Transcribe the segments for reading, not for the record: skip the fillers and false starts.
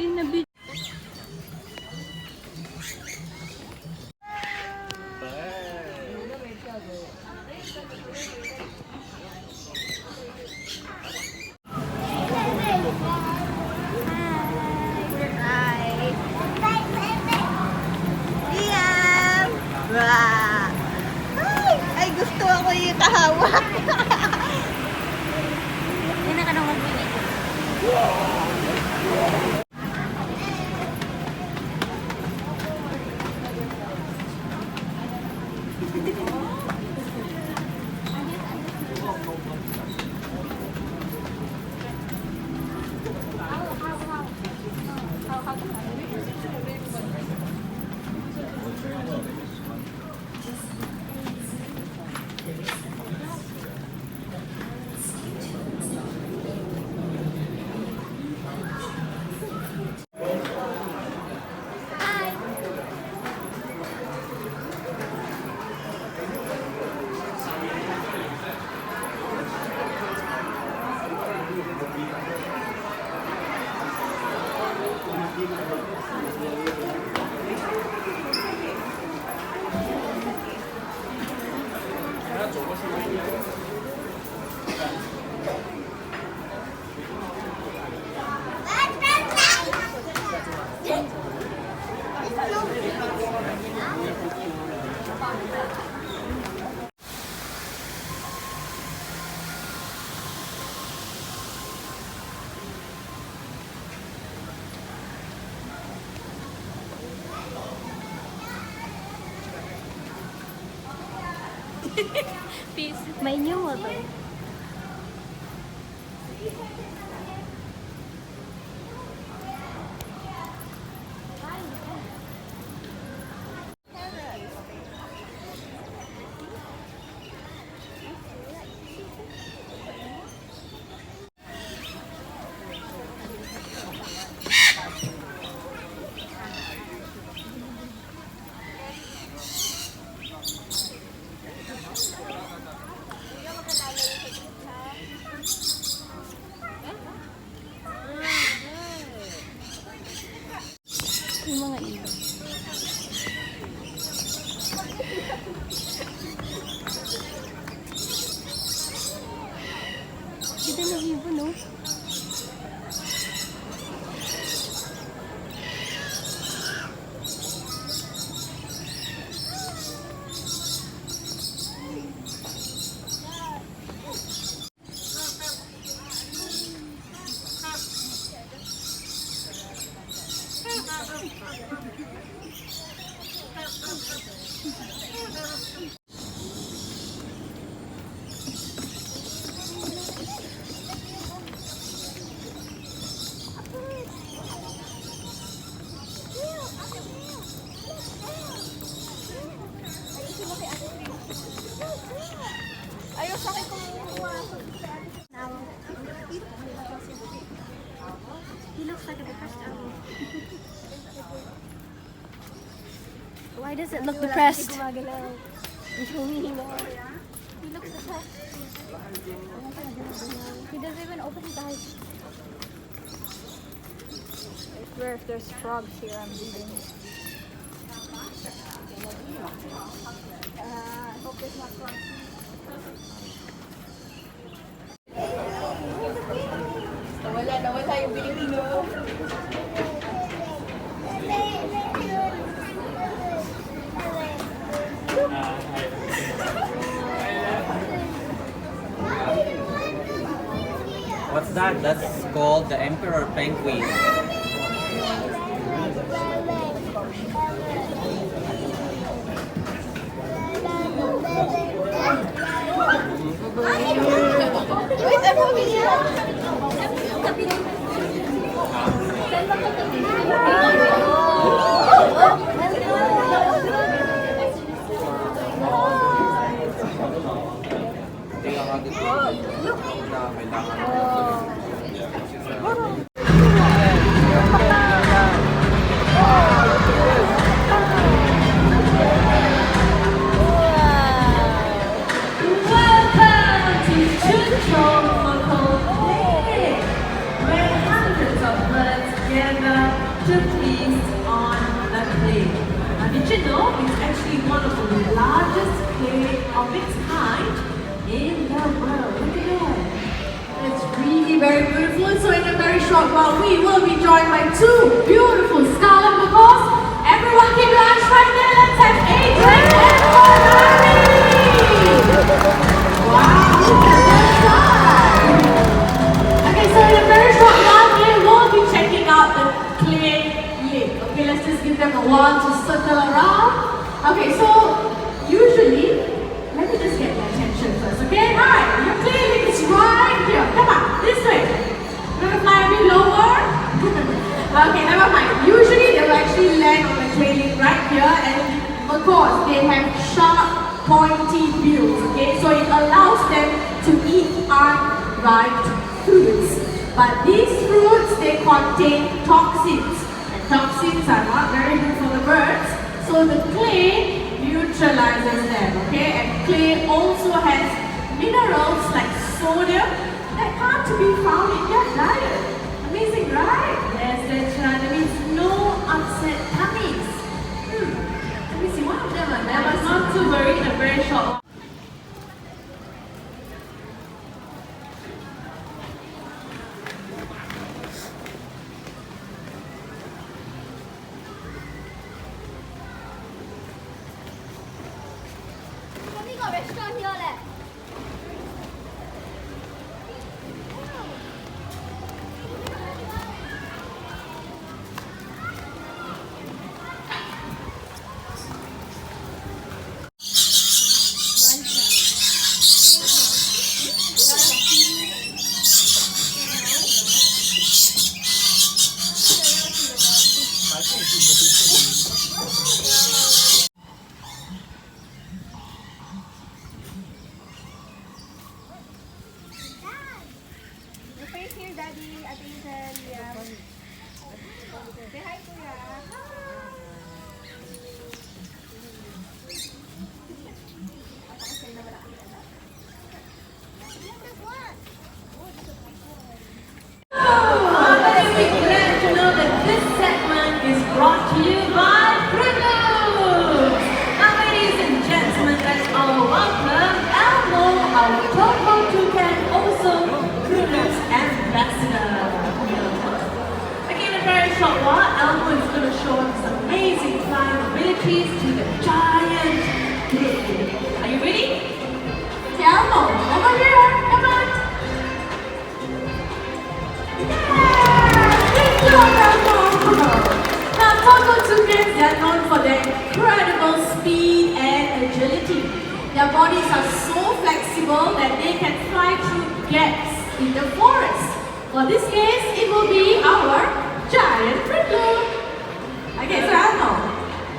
din na video. Ay, gusto ako yung kahawak. Hindi na ka nang magbili. Peace. May new mo ba? Yung mga ilo. Kita na hibo, no? Ayaw sa akin kumuha. He looks like a depressed owl. Why does it look depressed? He looks depressed. He doesn't even open his eyes. I swear if there's frogs here, I'm leaving. I hope there's not frogs. Nawala yung Pilipino. What's that? That's called the emperor penguin. Wait, I'm holding you. Together the largest clay of its kind in the world. Look at that. It's really very beautiful. So in a very short while, we will be joined by two beautiful Scarlet Macaws. Everyone keep your eyes right there. Let's have Adrian and Ferrari. Wow, look at that. Okay, so in a very short while, we will be checking out the clay lake. Okay, let's just give them a while to circle around. Okay, so usually, let me just get their attention first, okay? Alright, your clay lake is right here. Come on, this way. You want to fly a bit lower? Okay, never mind. Usually, they will actually land on the clay lake right here, and of course, they have sharp, pointy bills, okay? So it allows them to eat unripe fruits. But these fruits, they contain toxins. And toxins are not very good for the birds. So the clay neutralizes them, okay? And clay also has minerals like sodium that can't be found in their diet. Amazing, right? Yes, that's right. That means no upset tummies. Let me see, one of them are there, but not too worried, a very short one. We got restaurant here leh. Your face here, Daddy. Attention. Yeah. Say hi, Kuya. We're glad to know that this segment is brought to you by Fruit Loops. Now, ladies and gentlemen, let's all welcome Elmo, our Toto Toucan, also Fruit Loops ambassador. Okay, in a very short while, Elmo is going to show us some amazing flying abilities to the giant Fruit Loop. Are you ready? Okay, Elmo, over here, come on. Now, Toto Toucans, they are known for their incredible speed and agility. Their bodies are so flexible that they can fly through gaps in the forest. For this case, it will be our giant Fruit Loop. Okay, so Elmo,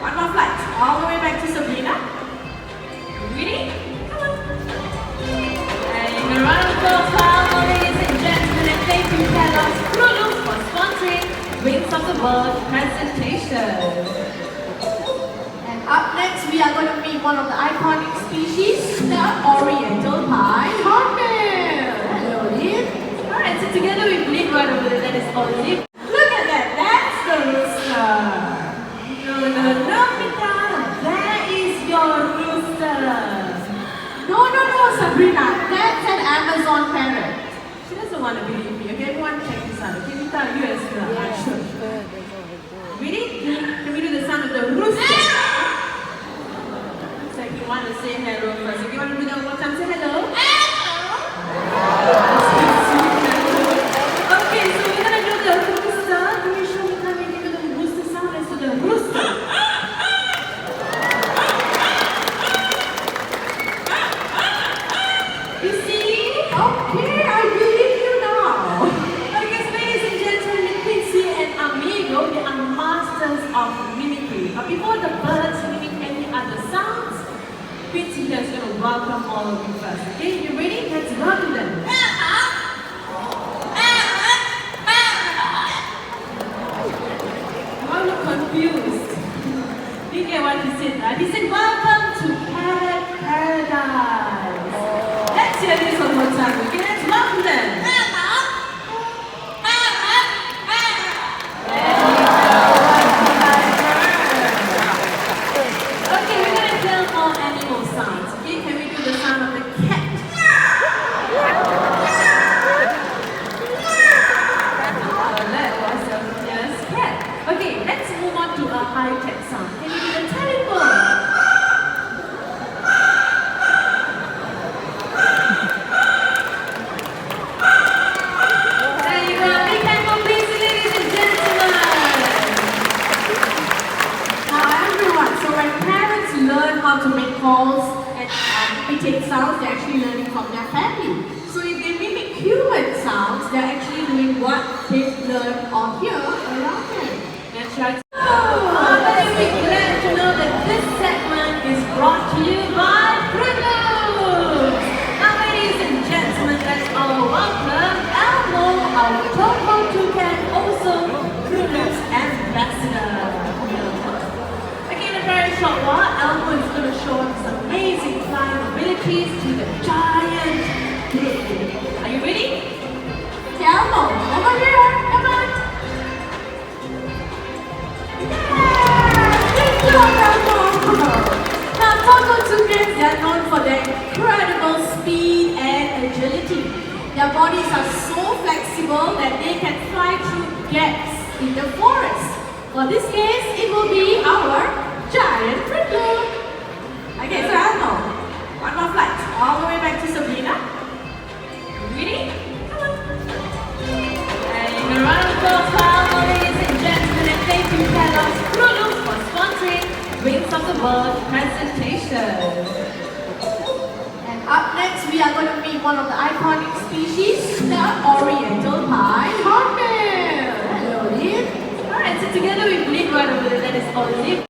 one more flight, all the way back to Sabrina. Ready? Come on. And a round of applause for Elmo, ladies and gentlemen, and thank you, Kellogg's Fruit Loops, for sponsoring Wings of the Bird presentation. And up next, we are going to meet one of the iconic species, the Oriental Pine Hornbill. Hello, Liv. Alright, so together with Liv right over there, that is Olive. Look at that, that's the rooster. No, Pita, that is your rooster. No, Sabrina, that's an Amazon parrot. She doesn't want to believe me, okay? Everyone check this out. Okay, Pita, you as well. I'm sure. Ready? Can we do the sound of the rooster? So if you want to say hello first. If you want to do that one more time, say hello. Okay, so we're going to do the rooster. Can you show me how we do the rooster sound? Let's do the rooster. You see? Okay, I believe you now. Okay, so ladies and gentlemen, Quincy and Amigo, they are masters of mimicry. But before the birds mimic any other sounds, Quincy is going to welcome all of you first. Okay, you ready? Let's welcome them. You all look confused. You get what he said, right? He said, welcome to paradise. Let's hear this one more time. Okay, let's welcome them. Okay, we're going to tell giant fruit. Are you ready? Okay, Elmo, over here, come on. Yeah, good job, Elmo. Now, Togo toucans, they are known for their incredible speed and agility. Their bodies are so flexible that they can fly through gaps in the forest. For this case, it will be our giant fruit loop. Okay, so Elmo, one more flight, all the way back to Sabrina. Ready? Come on. And a round of applause, ladies and gentlemen, and thank you, Kellogg's Fruit Loops, for sponsoring Wings of the World presentation. And up next, we are going to meet one of the iconic species, the Oriental Pie Hornbill. Hello, Liv. Alright, so together with Liv right over there, that is Olive.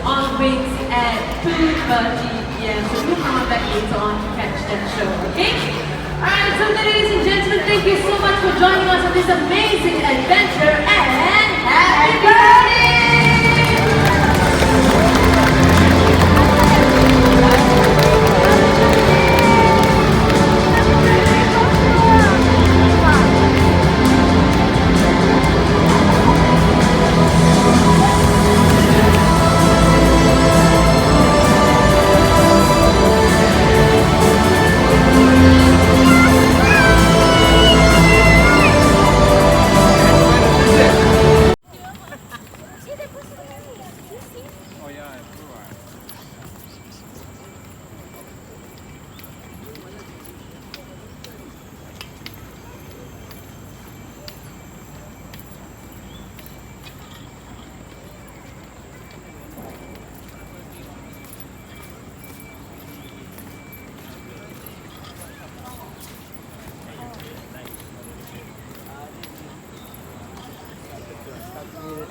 On wings at 2:30 p.m. So do come back later on to catch that show, okay? Alright, so ladies and gentlemen, thank you so much for joining us on this amazing adventure and happy birthday!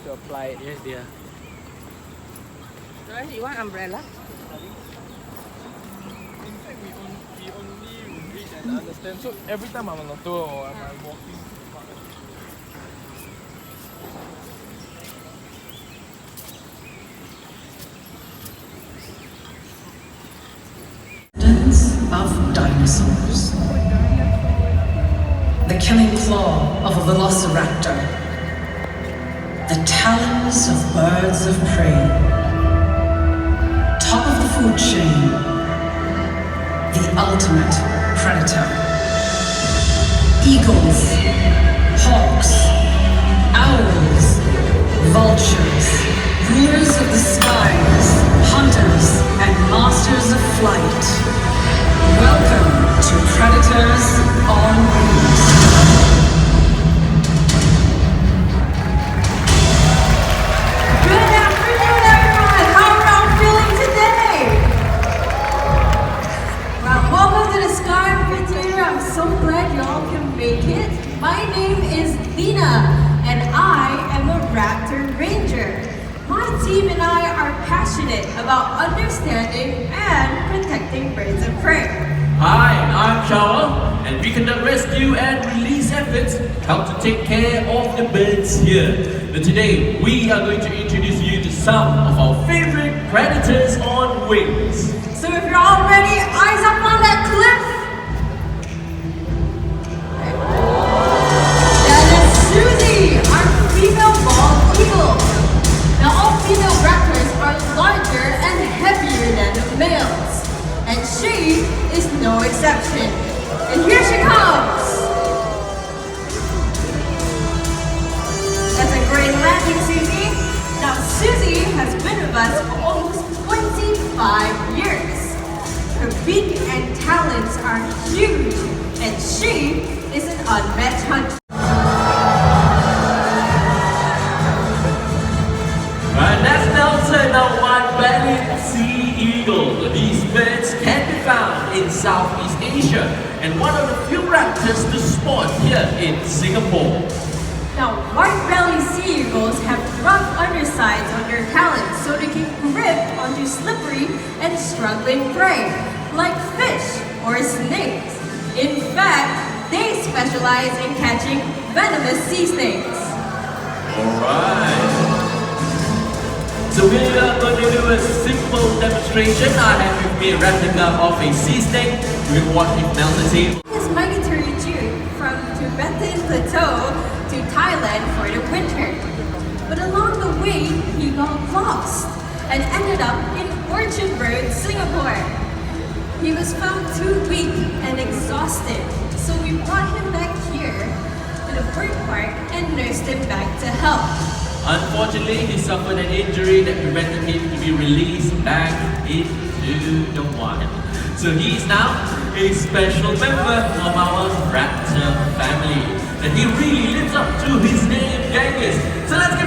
To apply it. Yes, dear. You want umbrella? In fact, we only read and understand. So every time I'm on a tour or I'm walking, of dinosaurs. The killing claw of a velociraptor. The talons of birds of prey. Top of the food chain. The ultimate predator. Eagles, hawks, owls, vultures, rulers of the skies, hunters and masters of flight. Welcome to Predators on Wings. Good afternoon, everyone. How are y'all feeling today? Well, welcome to the Sky Amphitheater. I'm so glad y'all can make it. My name is Lena, and I am a Raptor Ranger. My team and I are passionate about understanding and protecting birds of prey. Hi, I'm Shower, and we conduct rescue and release efforts help to take care of the birds here. But today, we are going to introduce you to some of our favorite predators on wings. So if you're all ready, eyes up on that cliff. That is Susie, our female bald eagle. Now all female raptors are larger and heavier than the males. And she is no exception. And here she comes! That's a great landing, Susie. Now Susie has been with us for almost 25 years. Her beak and talons are huge, and she is an unmatched hunter. And that's Nelson, a white-bellied sea eagle. These birds can be found in Southeast Asia and one of the few raptors to spot here in Singapore. Now, white-bellied sea eagles have rough undersides on their talons so they can grip onto slippery and struggling prey, like fish or snakes. In fact, they specialize in catching venomous sea snakes. Alright. So we are going to do a simple demonstration. I have with me a replica of a sea snake. We will watch if Nelson's here. His migratory journey from Tibetan Plateau to Thailand for the winter. But along the way, he got lost and ended up in Orchard Road, Singapore. He was found too weak and exhausted, so we brought him back here to the bird park and nursed him back to health. Unfortunately, he suffered an injury that prevented him to be released back into the wild. So he is now a special member of our raptor family. And he really lives up to his name, Genghis. So let's